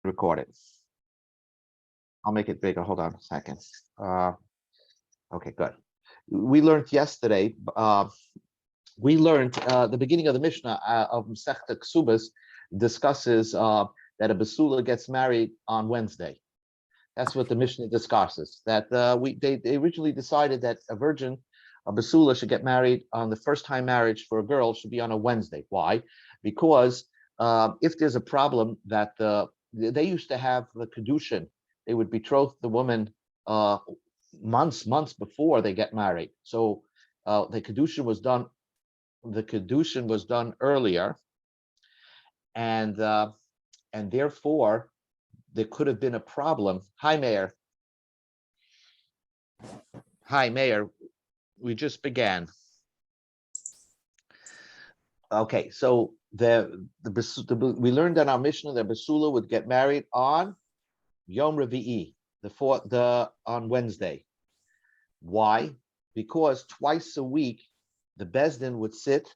record it. I'll make it bigger. Hold on a second. Okay, good. We learned yesterday. We learned the beginning of the Mishnah of Masechta Kesubos discusses that a basula gets married on Wednesday. That's what the Mishnah discusses. That they originally decided that a basula, should get married on the first time marriage for a girl should be on a Wednesday. Why? Because if there's a problem that they used to have the kedushin, they would betroth the woman months before they get married. So the kedushin was done. The kedushin was done earlier, and therefore there could have been a problem. Hi, Mayor. Hi, Mayor. We just began. Okay, so we learned in our Mishnah that basula would get married on Yom Revi'i, on Wednesday. Why? Because twice a week the Bezdin would sit,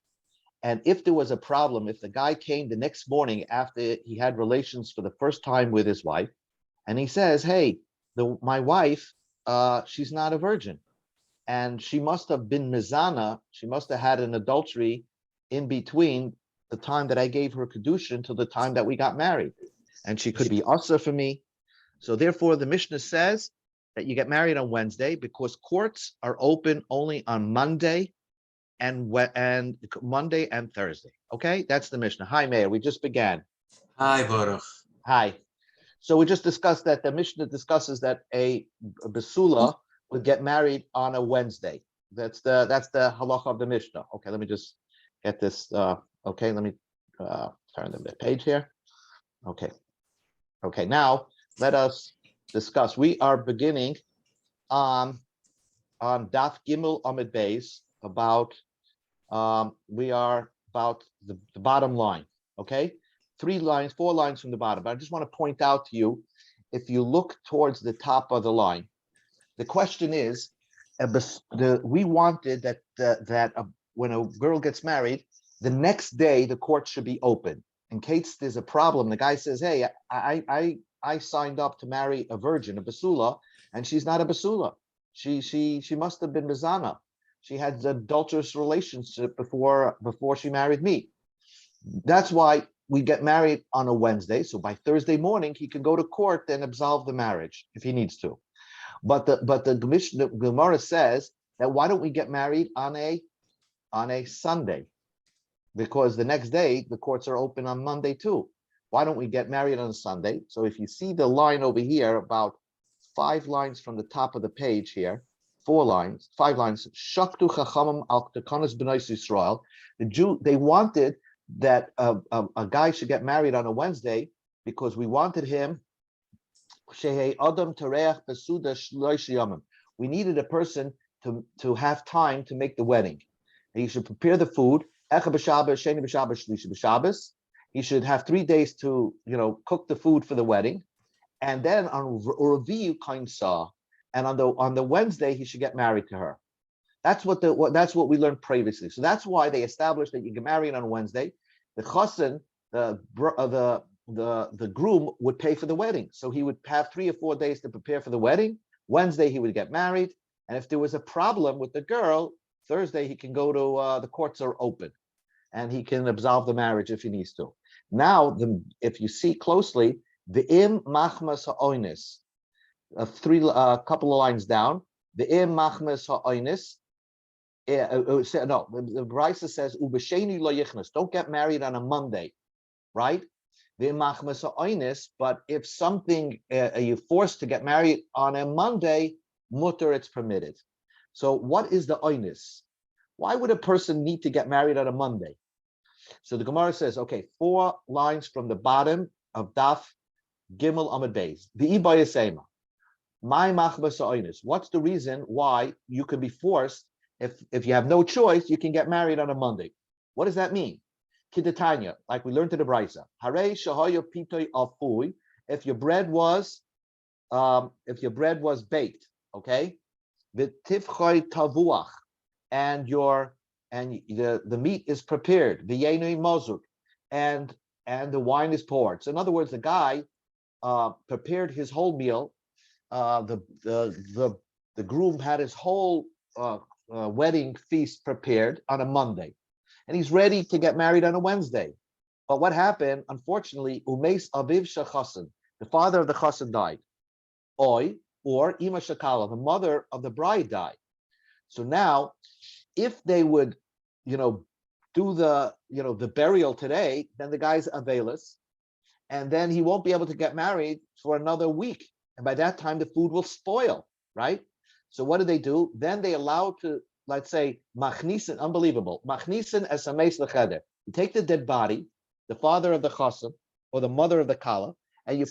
and if there was a problem, if the guy came the next morning after he had relations for the first time with his wife, and he says, "Hey, my wife, she's not a virgin, and she must have been mizana. She must have had an adultery in between the time that I gave her kedushin to the time that we got married, and she could be asa for me." So therefore, the Mishnah says that you get married on Wednesday because courts are open only on Monday and Thursday. Okay, that's the Mishnah. Hi, Mayor. We just began. Hi, Baruch. Hi. So we just discussed that the Mishnah discusses that a basula would get married on a Wednesday. That's the halacha of the Mishnah. Okay, let me just get this. Okay, let me turn the page here. Okay. Now let us discuss. We are beginning on Daf Gimel Amid Beis about. We are about the bottom line. Okay, 4 lines from the bottom. But I just want to point out to you, if you look towards the top of the line, the question is, we wanted that when a girl gets married, the next day the court should be open in case there's a problem. The guy says, "Hey, I signed up to marry a virgin, a basula, and she's not a basula. She must have been mizana. She had adulterous relationship before she married me." That's why we get married on a Wednesday. So by Thursday morning, he can go to court and absolve the marriage if he needs to. But the Gemara says that why don't we get married on a Sunday? Because the next day the courts are open on Monday too. Why don't we get married on a Sunday? So if you see the line over here, about 5 lines from the top of the page here, 5 lines. Shaktu chachamim al tekanos b'nai Yisrael. They wanted that a guy should get married on a Wednesday because we wanted him. We needed a person to have time to make the wedding. And he should prepare the food. He should have 3 days to cook the food for the wedding, and then on Revi'u Kainsa, and on the Wednesday he should get married to her. That's what we learned previously. So that's why they established that you get married on Wednesday. The chassan, the groom would pay for the wedding, so he would have 3 or 4 days to prepare for the wedding. Wednesday he would get married, and if there was a problem with the girl, Thursday he can go to the courts are open, and he can absolve the marriage if he needs to. Now, if you see closely, the im machmas ha'oinis, a couple of lines down, the im machmas ha'oinis. No, the Brisa says ubesheni lo yichnas. Don't get married on a Monday, right? The im machmas ha'oinis. But if something you're forced to get married on a Monday, mutter, it's permitted. So what is the oinis? Why would a person need to get married on a Monday? So the Gemara says, okay, 4 lines from the bottom of Daf Gimel Amud Beis. The ibayasema. My machmas ha'oinis. What's the reason why you can be forced, if you have no choice, you can get married on a Monday? What does that mean? Kidatanya, like we learned in the Brisa. Harei shahoyo pitoi afui. If your bread was baked, okay, v'tifchoi tavuach, and the meat is prepared, v'yenui mozuk, and the wine is poured. So in other words, the guy prepared his whole meal. The groom had his whole wedding feast prepared on a Monday, and he's ready to get married on a Wednesday. But what happened? Unfortunately, Umeis Aviv Shachasan, the father of the Chasan died. Oy, or Ima Shakala, the mother of the bride died. So now, if they would, do the burial today, then the guy's availus, and then he won't be able to get married for another week. And by that time, the food will spoil, right? So what do? Then they allow to, let's say, machnisin, unbelievable, machnisin as a meis lecheder. You take the dead body, the father of the chassan or the mother of the kala, and you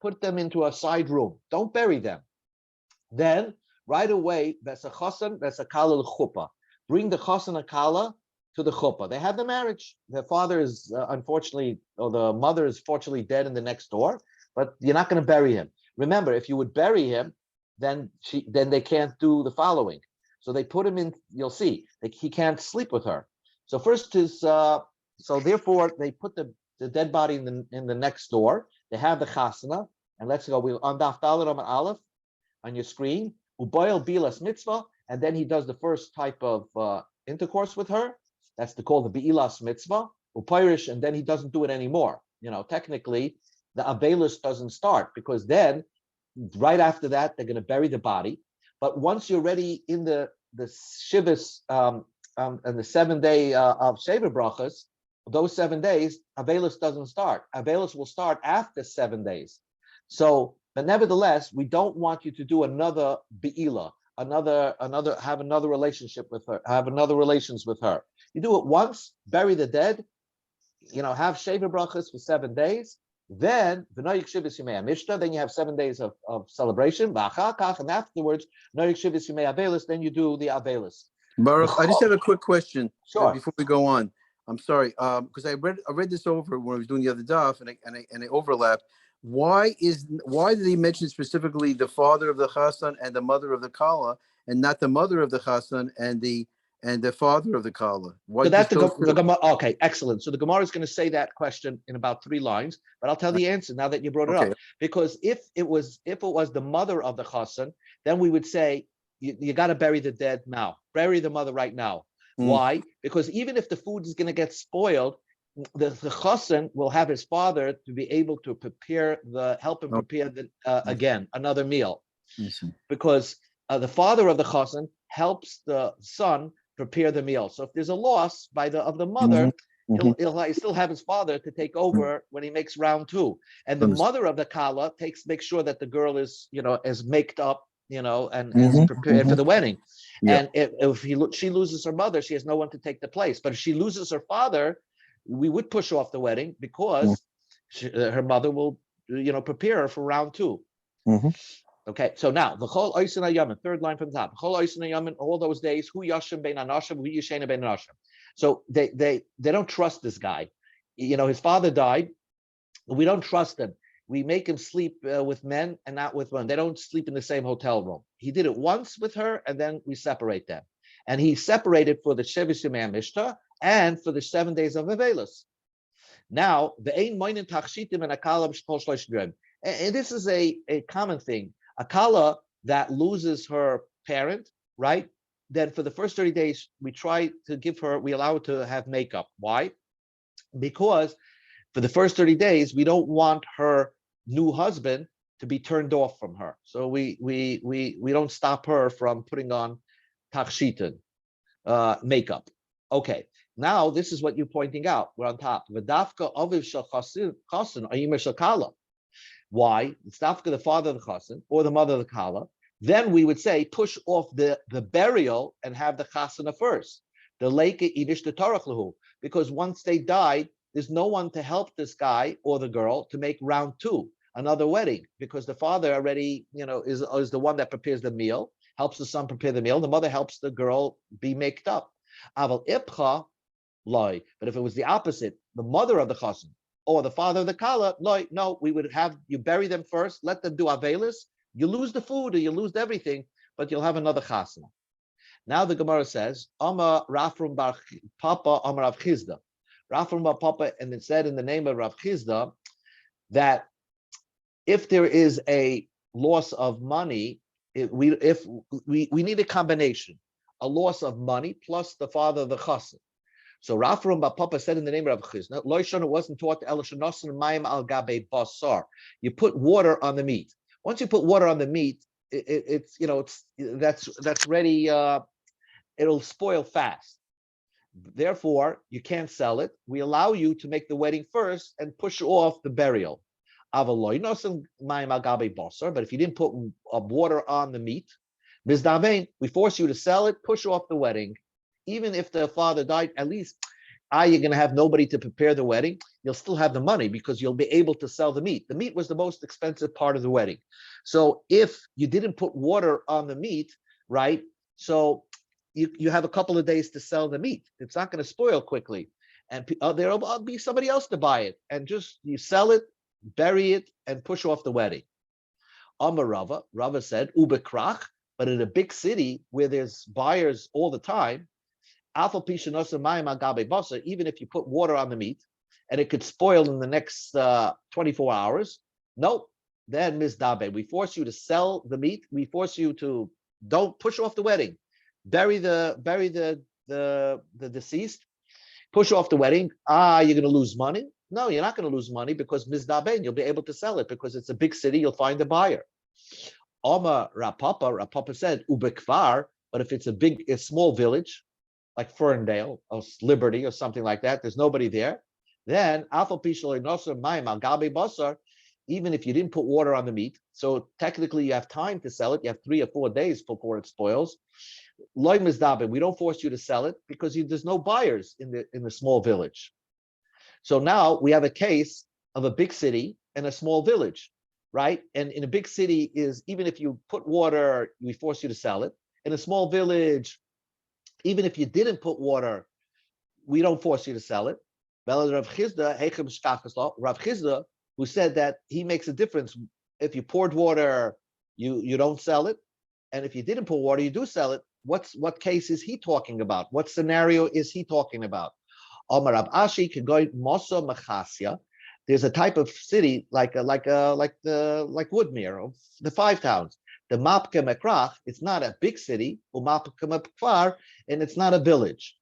put them into a side room. Don't bury them. Then right away, that's a chassan, that's a kala l'chuppah. Bring the chassan and kala to the chuppah. They have the marriage. The father is unfortunately, or the mother is fortunately dead in the next door, but you're not going to bury him. Remember, if you would bury him, then they can't do the following. So they put him in. You'll see he can't sleep with her. So first is so therefore they put the dead body in the next door. They have the chasana, and let's go. We'll on Daf Yomi Aleph on your screen. Uboil bilas mitzvah, and then he does the first type of intercourse with her. That's called the bi'ilas mitzvah. Upirish, and then he doesn't do it anymore. Technically, the avelus doesn't start because then, right after that, they're going to bury the body. But once you're ready in the shivas and the 7 day of Shever brachas, those 7 days, avelus doesn't start. Avelus will start after 7 days. So, but nevertheless, we don't want you to do another be'ila, have another relationship with her, have another relations with her. You do it once, bury the dead, have Shever brachas for 7 days. Then then you have 7 days of celebration, and afterwards, then you do the avelus. Baruch, I just have a quick question before we go on. I'm sorry, because I read this over when I was doing the other daf, and I overlapped. Why did he mention specifically the father of the chassan and the mother of the kala, and not the mother of the chassan and the father of the kala? Why? So that's the Gemara. Okay, excellent. So the Gemara is going to say that question in about 3 lines, but I'll tell the answer now that you brought it up. Because if it was the mother of the chassan, then we would say you got to bury the dead now. Bury the mother right now. Why? Because even if the food is going to get spoiled, the chassan will have his father to be able to help him prepare again another meal. Because the father of the chassan helps the son prepare the meal. So if there's a loss of the mother, he'll still have his father to take over when he makes round 2. And the mother of the kala makes sure that the girl is is maked up, and is prepared for the wedding. And if she loses her mother, she has no one to take the place. But if she loses her father, we would push off the wedding because her mother will prepare her for round 2. Okay, so now the chol oisin hayamin, 3rd line from the top. Chol oisin hayamin, all those days, hu yashim bein anashim, hu yishena bein anashim. So they don't trust this guy. His father died. We don't trust him. We make him sleep with men and not with women. They don't sleep in the same hotel room. He did it once with her, and then we separate them. And he separated for the Shevis Yemei Mishta and for the 7 days of Avelus. Now, the ein moinin tachshitim and akalam shkol shlosh. And this is a common thing. A kala that loses her parent, right? Then for the first 30 days, we allow her to have makeup. Why? Because for the first 30 days, we don't want her new husband to be turned off from her. So we don't stop her from putting on tachshitin, makeup. Okay. Now this is what you're pointing out. We're on top. V'dafka aviv shel chasin ayimer shel kala. Why? It's dafka the father of the chasin or the mother of the kala. Then we would say push off the burial and have the chasana first. The leike idish the tarach lahu, because once they died, there's no one to help this guy or the girl to make round 2, another wedding, because the father already, is the one that prepares the meal, helps the son prepare the meal. The mother helps the girl be maked up. Aval ipcha loy. But if it was the opposite, the mother of the chasin or the father of the kala, no, we would have you bury them first, let them do avelus. You lose the food or you lose everything, but you'll have another chasana. Now the Gemara says, Amar Rafrum bar Papa Amar Rav Chizda. Rafrum bar Papa, and it said in the name of Rav Chizda that If there is a loss of money, if we need a combination, a loss of money plus the father of the chassan. So Rafram Papa said in the name of Rav Chizna, Loishon, it wasn't taught Elishanosan Mayim al Gabe Basar. You put water on the meat. Once you put water on the meat, it's that's ready. It'll spoil fast. Therefore, you can't sell it. We allow you to make the wedding first and push off the burial. But if you didn't put water on the meat, we force you to sell it, push off the wedding. Even if the father died, at least you're going to have nobody to prepare the wedding. You'll still have the money because you'll be able to sell the meat. The meat was the most expensive part of the wedding. So if you didn't put water on the meat, right? So you have a couple of days to sell the meat. It's not going to spoil quickly. And there'll be somebody else to buy it. And just you sell it, bury it, and push off the wedding. Amar Rava said, Ubekrach, but in a big city where there's buyers all the time, even if you put water on the meat and it could spoil in the next 24 hours, nope, then mizdabe. We force you to sell the meat. We force you to don't push off the wedding. Bury the deceased, push off the wedding. You're going to lose money. No, you're not going to lose money because mizdaben, you'll be able to sell it because it's a big city. You'll find a buyer. Oma Rapapa said ubekvar, but if it's a small village like Ferndale or Liberty or something like that, there's nobody there. Then even if you didn't put water on the meat, so technically you have time to sell it. You have 3 or 4 days before it spoils. We don't force you to sell it because there's no buyers in the small village. So now we have a case of a big city and a small village, right? And in a big city is even if you put water, we force you to sell it. In a small village, even if you didn't put water, we don't force you to sell it. Rav Chizda, who said that he makes a difference. If you poured water, you don't sell it. And if you didn't pour water, you do sell it. What case is he talking about? What scenario is he talking about? There's a type of city like Woodmere, the 5 towns. The Mapke Mekrach, it's not a big city, and it's not a village.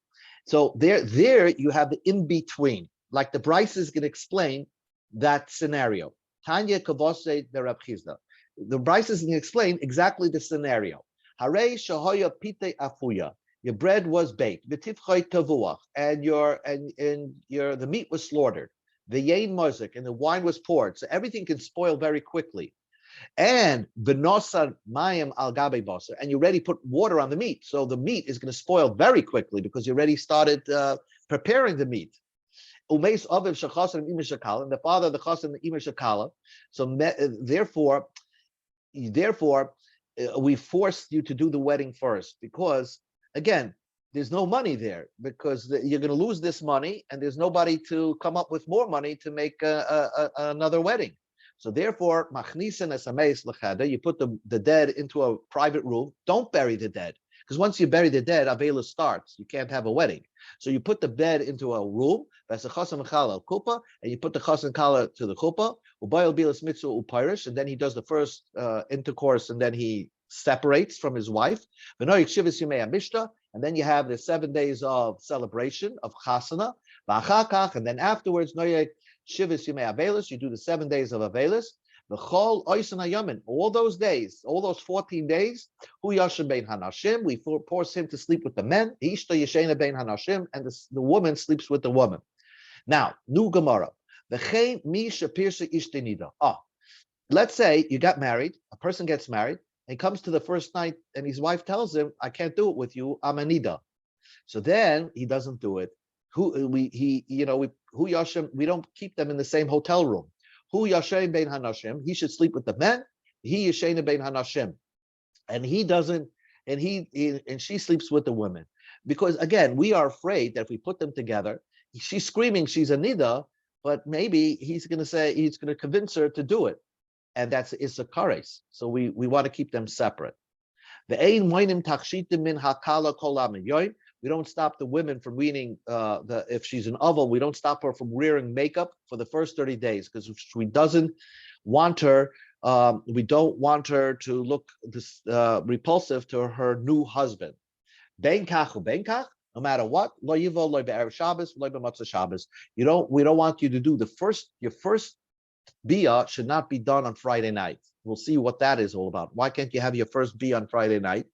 So there you have the in-between. Like the Bryce is going to explain that scenario. Tanya Kavose the Rab Chizda. The Bryce is going to explain exactly the scenario. Harei shahoya pite afuya. Your bread was baked, and the meat was slaughtered. The yain mozik, and the wine was poured. So everything can spoil very quickly. And v'nosar mayim al gabe basar, and you already put water on the meat, so the meat is going to spoil very quickly because you already started preparing the meat. Umeis aviv shachas and imir shakala, and the father of the chas and the imir shakala. So therefore, we forced you to do the wedding first because again, there's no money there because you're going to lose this money, and there's nobody to come up with more money to make another wedding. So therefore, machnisen esameis lechada, you put the dead into a private room. Don't bury the dead, because once you bury the dead, avela starts. You can't have a wedding. So you put the bed into a room, and you put the chas and kala to the chuppah, ubayil bilas mitzvah upirish, and then he does the first intercourse, and then he separates from his wife. And then you have the 7 days of celebration of chasana, and then afterwards, Shivis Yimei Avelis, you do the 7 days of Avelis. The Chol Oisan Hayamin, all those days, all those 14 days, Hu Yashem Bein Hanashim, we force him to sleep with the men, Ishta Yeshena Bein Hanashim, and the woman sleeps with the woman. Now, new Gemara. V'chein mi shapirsa ishtenida. Let's say you got married, a person gets married, and he comes to the first night, and his wife tells him, I can't do it with you, I'm a nida. So then he doesn't do it. We don't keep them in the same hotel room. Hu Yashem Bein Hanashim, he should sleep with the men. He Yashena Bein Hanashim, and he doesn't, and she sleeps with the women. Because again, we are afraid that if we put them together, she's screaming she's a nida, but maybe he's going to convince her to do it, and that's a kares. So we want to keep them separate. The ein moinim takshitim min hakala kolam yoy. We don't stop the women from weaning, if she's an oval, we don't stop her from wearing makeup for the first 30 days, because if she doesn't want her. We don't want her to look repulsive to her new husband. Ben kach u ben kach, no matter what, lo yivo lo be'erev Shabbos, lo be'matzah Shabbos. We don't want you to do your first bia should not be done on Friday night. We'll see what that is all about. Why can't you have your first bia on Friday night?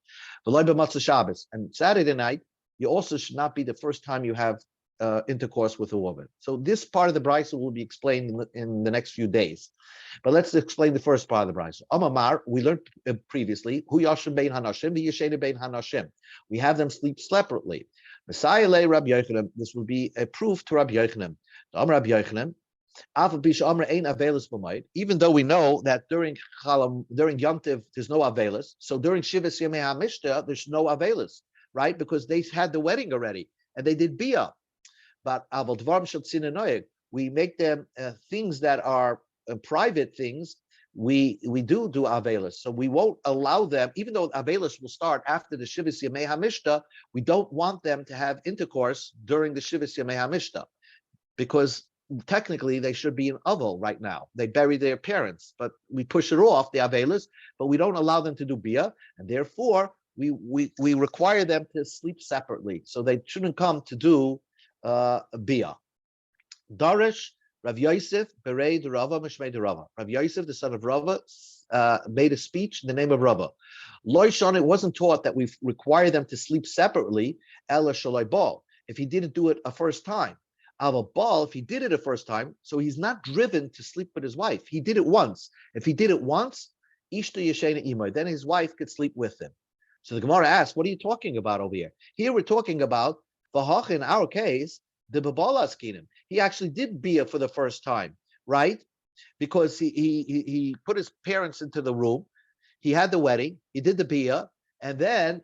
Lo be'matzah Shabbos, and Saturday night, you also should not be the first time you have intercourse with a woman. So this part of the brisa will be explained in the next few days. But let's explain the first part of the brisa. Amamar, we learned previously, Hu yashim bein hanashim, v'yeshena bein hanashim. We have them sleep separately. Messiah le Rabbi Yochanan. This will be a proof to Rabbi Yochanan. Rabbi Yochanan, even though we know that during Yom Tiv there's no Avelis, so during Shivas Yemei HaMishta there's no Avelis, right? Because they had the wedding already and they did Bia. But we make them things that are private things. We do Avelis, so we won't allow them, even though Avelis will start after the Shivas Yemei HaMishta. We don't want them to have intercourse during the Shivas Yemei HaMishta, because technically they should be in Avel right now. They bury their parents, but we push it off, the Avelis, but we don't allow them to do Bia, and therefore we require them to sleep separately. So they shouldn't come to do Bia. Darish, Rav Yosef, Berei de Rava, Mishmei de Rava. Rav Yosef, the son of Rava, made a speech in the name of Rava. Loishon, it wasn't taught that we require them to sleep separately, Ela Shalai Bal, if he didn't do it a first time. Ava Bal, if he did it a first time, so he's not driven to sleep with his wife. He did it once. If he did it once, Ishta Yeshena Imoy, then his wife could sleep with him. So the Gemara asks, what are you talking about over here? Here we're talking about, Vahach, in our case, the Babalas Kinim. He actually did Bia for the first time, right? Because he put his parents into the room, he had the wedding, he did the Bia, and then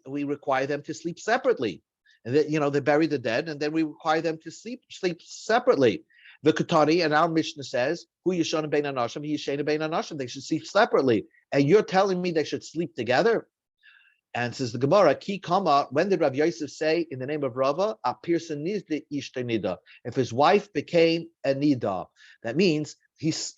we require them to sleep separately. And then, they bury the dead, and then we require them to sleep separately. The Ketani, and our Mishnah says, Hu Yishana Bein Anashim, He Yishena Bein Anashim, they should sleep separately. And you're telling me they should sleep together? And says the Gemara, Ki Kama, when did Rav Yosef say in the name of Rava, a person needs the Ishta Nida? If his wife became a Nida, that means if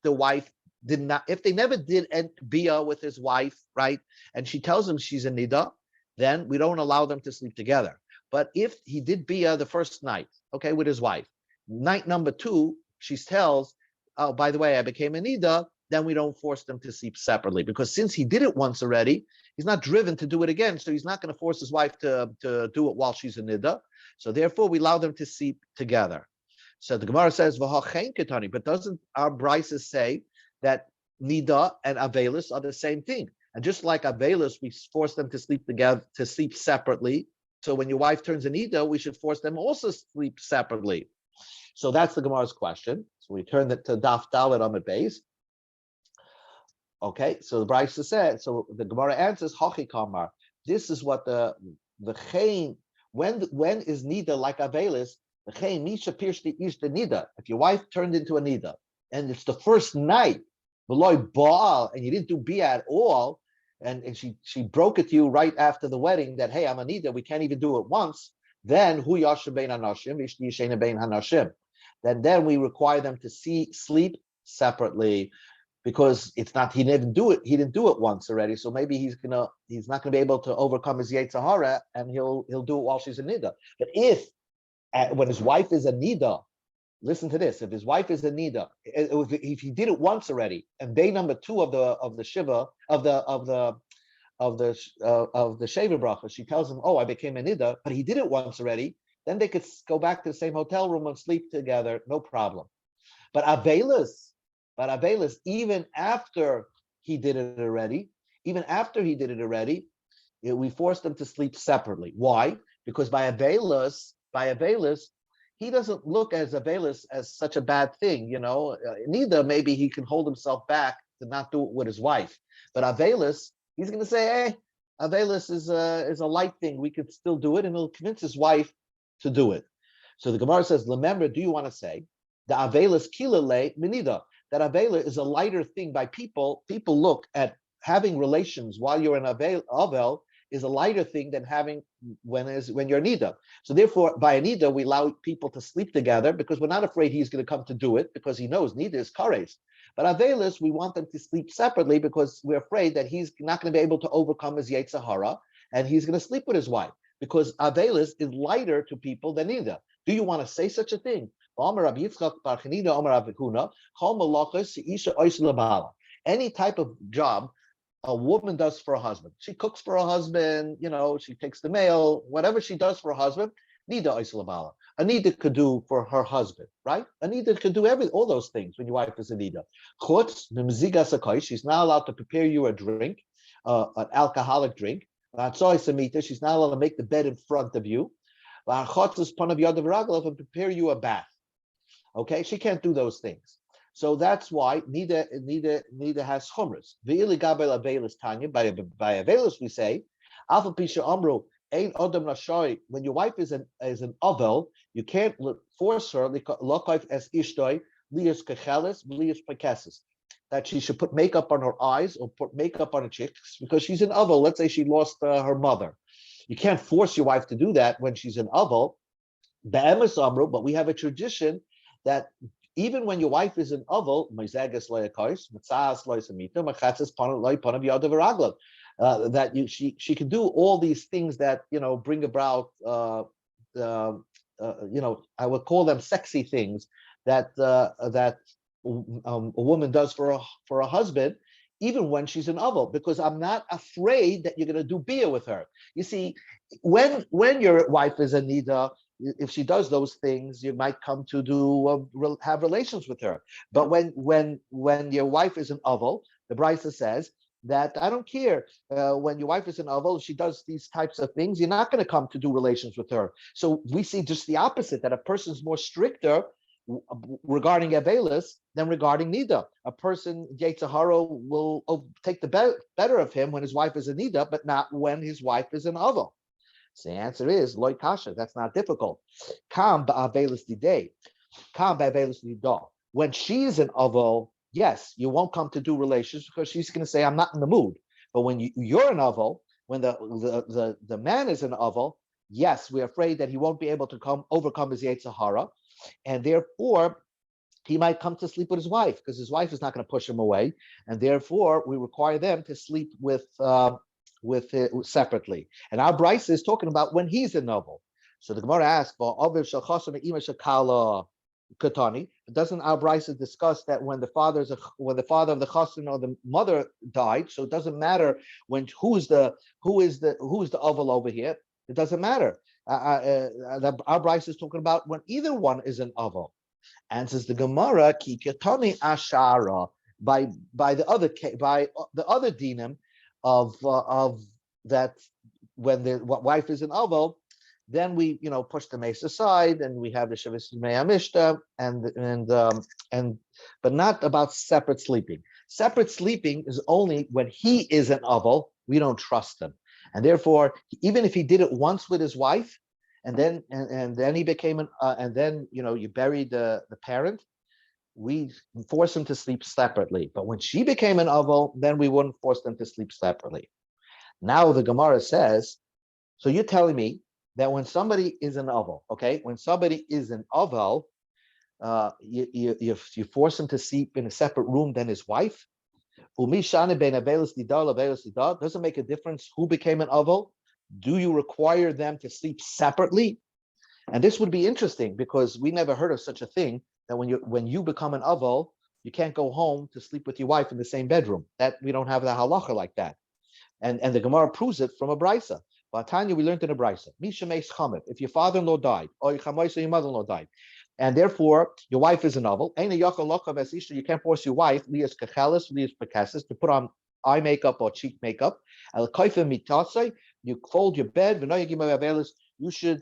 the wife did not, if they never did Bia with his wife, right, and she tells him she's a Nida, then we don't allow them to sleep together. But if he did Bia the first night, okay, with his wife, night number 2, she tells, oh, by the way, I became a Nida, then we don't force them to sleep separately. Because since he did it once already, he's not driven to do it again, so he's not going to force his wife to do it while she's a Nida. So therefore, we allow them to sleep together. So the Gemara says, V'hachein ketani, but doesn't our Brises say that Nida and Avelis are the same thing? And just like Avelis, we force them to sleep together, to sleep separately. So when your wife turns a Nida, we should force them also sleep separately. So that's the Gemara's question. So we turn it to Daf Dalet Amud Beis. Okay, so the Brisa said, so the Gemara answers, Hachi Kamar. This is what the Chain, when is Nida like Avelis? The Chain, Misha Pirsh the Ish the Nida. If your wife turned into a Nida, and it's the first night, Beloy Baal, and you didn't do Bia at all, and she broke it to you right after the wedding that, hey, I'm a Nida, we can't even do it once, then Hu Yashim Bein Hanashim, Ishti Yeshena Bein Hanashim. Then we require them to sleep separately, because it's not, he didn't do it once already, so maybe he's not gonna be able to overcome his Yetzer Hara, and he'll do it while she's a Nida. But when his wife is a Nida, listen to this, if his wife is a Nida, if he did it once already, and day number 2 of the Shiva of the Sheva Bracha, she tells him, oh, I became a Nida, but he did it once already, then they could go back to the same hotel room and sleep together, no problem. But Avelis, even after he did it already, we forced them to sleep separately. Why? Because by Avelis, he doesn't look as Avelis as such a bad thing, Neither maybe he can hold himself back to not do it with his wife. But Avelis, he's going to say, hey, Avelis is a light thing. We could still do it, and he'll convince his wife to do it. So the Gemara says, remember, do you want to say the Avelis kilale minida? That Avela is a lighter thing by people. People look at having relations while you're in Avel is a lighter thing than having when you're nida. So therefore, by a nida, we allow people to sleep together because we're not afraid he's going to come to do it because he knows nida is kares. But avelis, we want them to sleep separately because we're afraid that he's not going to be able to overcome his yetzer hara and he's going to sleep with his wife because avelis is lighter to people than nida. Do you want to say such a thing? Any type of job a woman does for a husband. She cooks for a husband, she takes the mail, whatever she does for a husband, nida oisla. Anita could do for her husband, right? Anita could do all those things when your wife is Anita. Chutz, she's not allowed to prepare you a drink, an alcoholic drink. She's not allowed to make the bed in front of you. And prepare you a bath. Okay, she can't do those things. So that's why neither has chumras. By avelis we say, alpha pisha amru ein odam rashoy. When your wife is an avel, you can't force her lokaif as ishtoi lias kecheles lias pakeses. That she should put makeup on her eyes or put makeup on her cheeks because she's an avel. Let's say she lost her mother. You can't force your wife to do that when she's an avel. But we have a tradition that even when your wife is an avel, that she can do all these things that bring about I would call them sexy things that a woman does for a husband, even when she's an avel, because I'm not afraid that you're going to do beer with her. You see, when your wife is a nida, if she does those things, you might come to have relations with her. But when your wife is an avel, the Brisa says that I don't care. When your wife is an avel, if she does these types of things, you're not going to come to do relations with her. So we see just the opposite, that a person's more stricter regarding avelis than regarding nida. A person, yetzer hara, will take the better of him when his wife is a nida, but not when his wife is an avel. So the answer is loy kasha. That's not difficult. Kam ba'avelis didei. Kam ba'avelis didah. When she's an avel, yes, you won't come to do relations because she's going to say, I'm not in the mood. But when you're an avel, when the man is an avel, yes, we're afraid that he won't be able to overcome his yetzer hara, and therefore he might come to sleep with his wife because his wife is not going to push him away, and therefore we require them to sleep with it separately. And our Bryce is talking about when he's a novel. So the Gemara asks, doesn't our Bryce discuss that when the father of the chassan or the mother died? So it doesn't matter who is the oval over here. It doesn't matter. Our Bryce is talking about when either one is an oval. Answers the Gemara, ki ketani ashara, by the other dinim of that when the wife is an oval, then we push the mace aside and we have the shavis mishta and but not about separate sleeping. Separate sleeping is only when he is an oval. We don't trust him, and therefore even if he did it once with his wife, and then he became and then you buried the parent, we force him to sleep separately. But when she became an oval, then we wouldn't force them to sleep separately. Now the Gemara says, so you're telling me that when somebody is an oval, okay, when somebody is an oval, you force him to sleep in a separate room than his wife. Doesn't make a difference who became an oval. Do you require them to sleep separately? And this would be interesting because we never heard of such a thing, that when you become an aval, you can't go home to sleep with your wife in the same bedroom. That we don't have the halacha like that. And the Gemara proves it from a brisa. Tanya, we learned in a brisa. If your father-in-law died, or your mother-in-law died, and therefore your wife is an aval, you can't force your wife to put on eye makeup or cheek makeup. You fold your bed. You should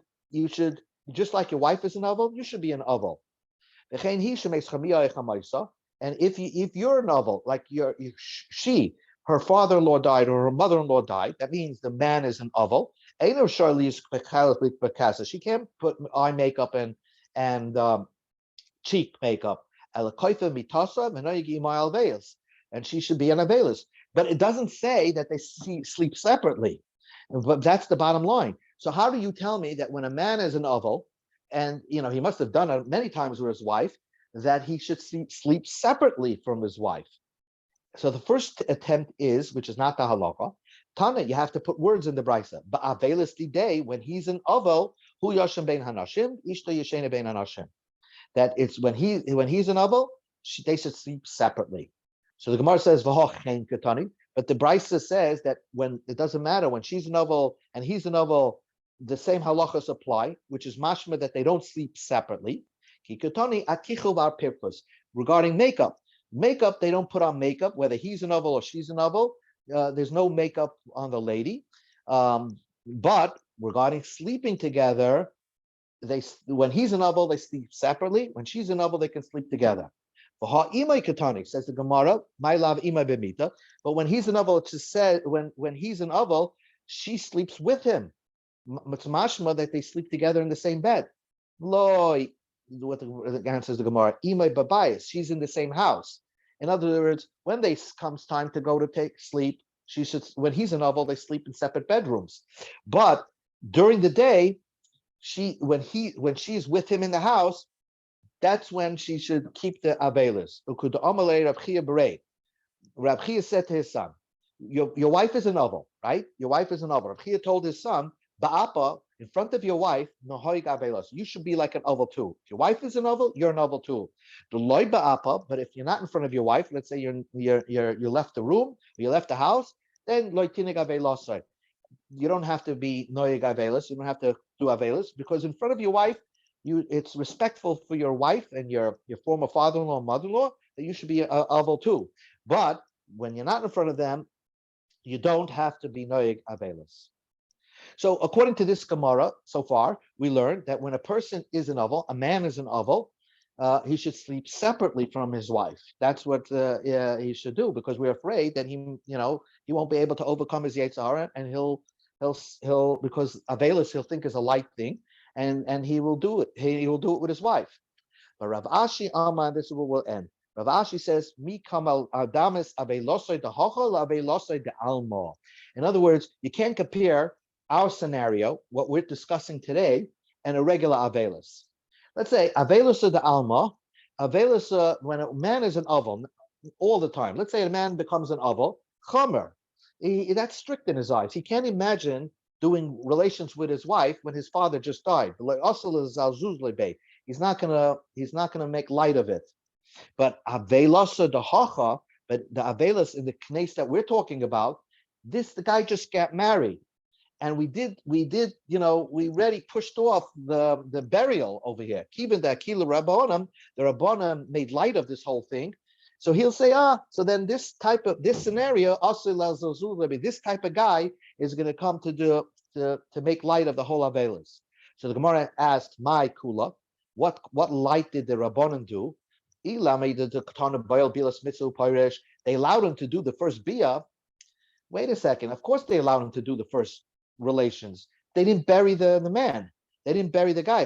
just like your wife is an aval, you should be an aval. And if you're an aval, like her father-in-law died or her mother-in-law died, that means the man is an aval. She can't put eye makeup and cheek makeup. And she should be an availus. But it doesn't say that they sleep separately. But that's the bottom line. So how do you tell me that when a man is an oval, and he must have done it many times with his wife, that he should sleep separately from his wife? So the first attempt is, which is not the halacha, Tana, you have to put words in the brisa. Ba'avelis day when he's an oval, hu yashem bein hanashim, ishto yeshena bein hanashim. That it's when he's an oval, they should sleep separately. So the Gemara says v'hochen katani, but the brisa says that when it doesn't matter when she's an oval and he's an oval, the same halachas apply, which is mashma that they don't sleep separately. Ki katani akichu var pirkus. Regarding makeup. Makeup, they don't put on makeup, whether he's an oval or she's an oval. There's no makeup on the lady. But regarding sleeping together, when he's an oval, they sleep separately. When she's an oval, they can sleep together. Says the Gemara, my love imay b'mita. But when he's an oval, it just said when he's an oval, she sleeps with him. It's mashma that they sleep together in the same bed. Loi, what the answer says the Gemara, imay babayis, she's in the same house. In other words, when comes time to go to take sleep, she should. When he's an oval, they sleep in separate bedrooms. But during the day, when she's with him in the house, that's when she should keep the avelis. Rab Chia said to his son, your wife is an oval, right? Your wife is an oval. Rab Chia told his son, Ba'apa, in front of your wife, you should be like an oval too. If your wife is an oval, you're an oval too. The loy ba'apa, but if you're not in front of your wife, let's say you left the room, or you left the house, then loy tinig avelos. You don't have to be noyeg avelos. You don't have to do avelos because in front of your wife, it's respectful for your wife and your former father-in-law and mother-in-law that you should be an oval too. But when you're not in front of them, you don't have to be noyeg avelos. So according to this Gemara, so far, we learned that when a person is an oval, a man is an oval, he should sleep separately from his wife. That's what he should do because we're afraid that he won't be able to overcome his Yetzer Hara, and he'll because avelis he'll think is a light thing, and he will do it. He will do it with his wife. But Rav Ashi Amar, this is where we'll end. Rav Ashi says, "Mi kamal adamis avelosoi de hochol avelosoi de almo." In other words, you can't compare our scenario, what we're discussing today, and a regular avelis. Let's say avelis de alma, avelis when a man is an oval all the time. Let's say a man becomes an oval, chomer. That's strict in his eyes. He can't imagine doing relations with his wife when his father just died. He's not gonna make light of it. But avelosa de hacha, but the avelos in the knes that we're talking about, the guy just got married. And we already pushed off the burial over here. Even the Akila Rabbanim, the Rabbanim made light of this whole thing. So he'll say, so then this scenario, this type of guy is going to come to make light of the whole Avelis. So the Gemara asked, my Kula, what light did the Rabbanim do? They allowed him to do the first bia. Wait a second. Of course they allowed him to do the first relations. They didn't bury the man. They didn't bury the guy.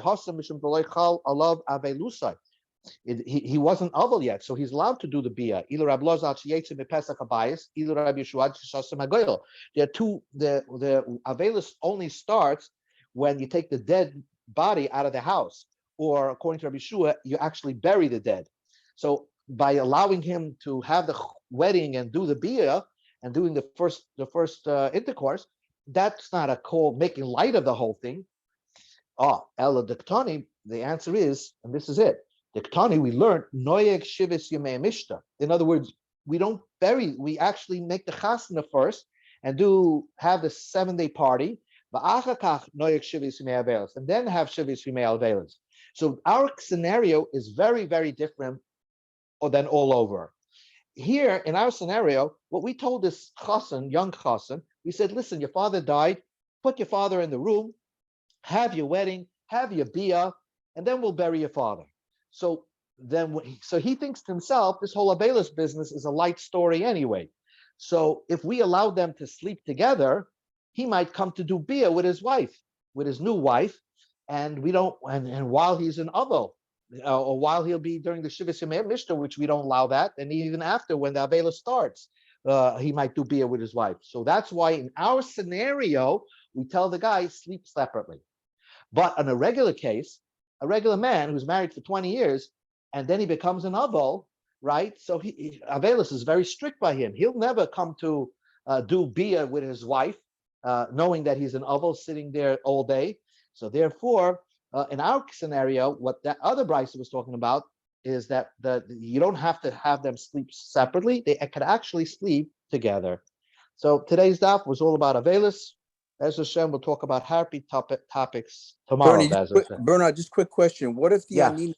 He wasn't oval yet, so he's allowed to do the bia. There are two. The avelus only starts when you take the dead body out of the house, or according to Rabbi Yeshua, you actually bury the dead. So by allowing him to have the wedding and do the bia and doing the first intercourse, that's not a call making light of the whole thing. Ella Diktani, the answer is, and this is it. Diktani, we learned Noyeg Shivis Yemei Mishta. In other words, we don't bury, we actually make the chasna first and have the 7-day party, and then have Shivis Yemei Avelis. So our scenario is very, very different than all over. Here in our scenario, what we told this chassan, young chassan, we said, listen, your father died, put your father in the room, have your wedding, have your bia, and then we'll bury your father. So he thinks to himself, this whole Abelis business is a light story anyway. So if we allow them to sleep together, he might come to do bia with his wife, with his new wife, and we don't, and while he's in Avel, or while he'll be during the Shivas Yemei Mishnah, which we don't allow that, and even after when the Abelis starts. he might do bia with his wife. So that's why in our scenario, we tell the guy sleep separately. But in a regular case, a regular man who's married for 20 years, and then he becomes an aval, right? So Avelis is very strict by him. He'll never come to do bia with his wife, knowing that he's an aval sitting there all day. So therefore, in our scenario, what that other Bryce was talking about is that you don't have to have them sleep separately. They could actually sleep together. So today's daf was all about Avelis. As Hashem, we'll talk about happy topics tomorrow. Bernard, just quick question. What if the Yeah. Anina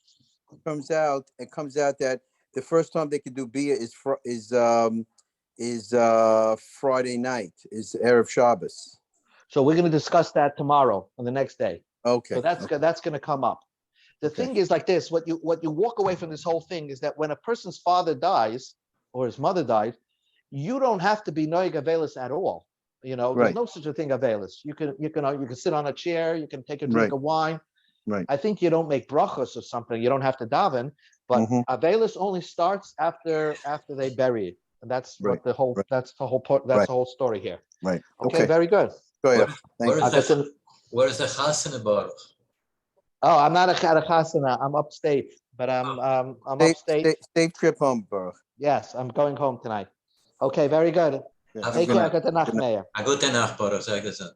comes out that the first time they could do bia is Friday night, is Erev Shabbos? So we're going to discuss that tomorrow on the next day. Okay. So that's going to come up. The thing is like this: what you walk away from this whole thing is that when a person's father dies or his mother died, you don't have to be noig avelis at all. There's no such a thing avelis. You can sit on a chair, you can take a drink of wine. Right. I think you don't make brachos or something. You don't have to daven, but avelis only starts after they bury it, and that's what the whole story here. Right. Okay. Very good. Go ahead. Where is the chasana baruch? Oh, I'm not a chasana. I'm upstate, but I'm upstate. Safe trip home, Baruch. Yes, I'm going home tonight. Okay, very good. Take care. Gute Nacht, Meir. Gute Nacht, Baruch. Sehr gesund.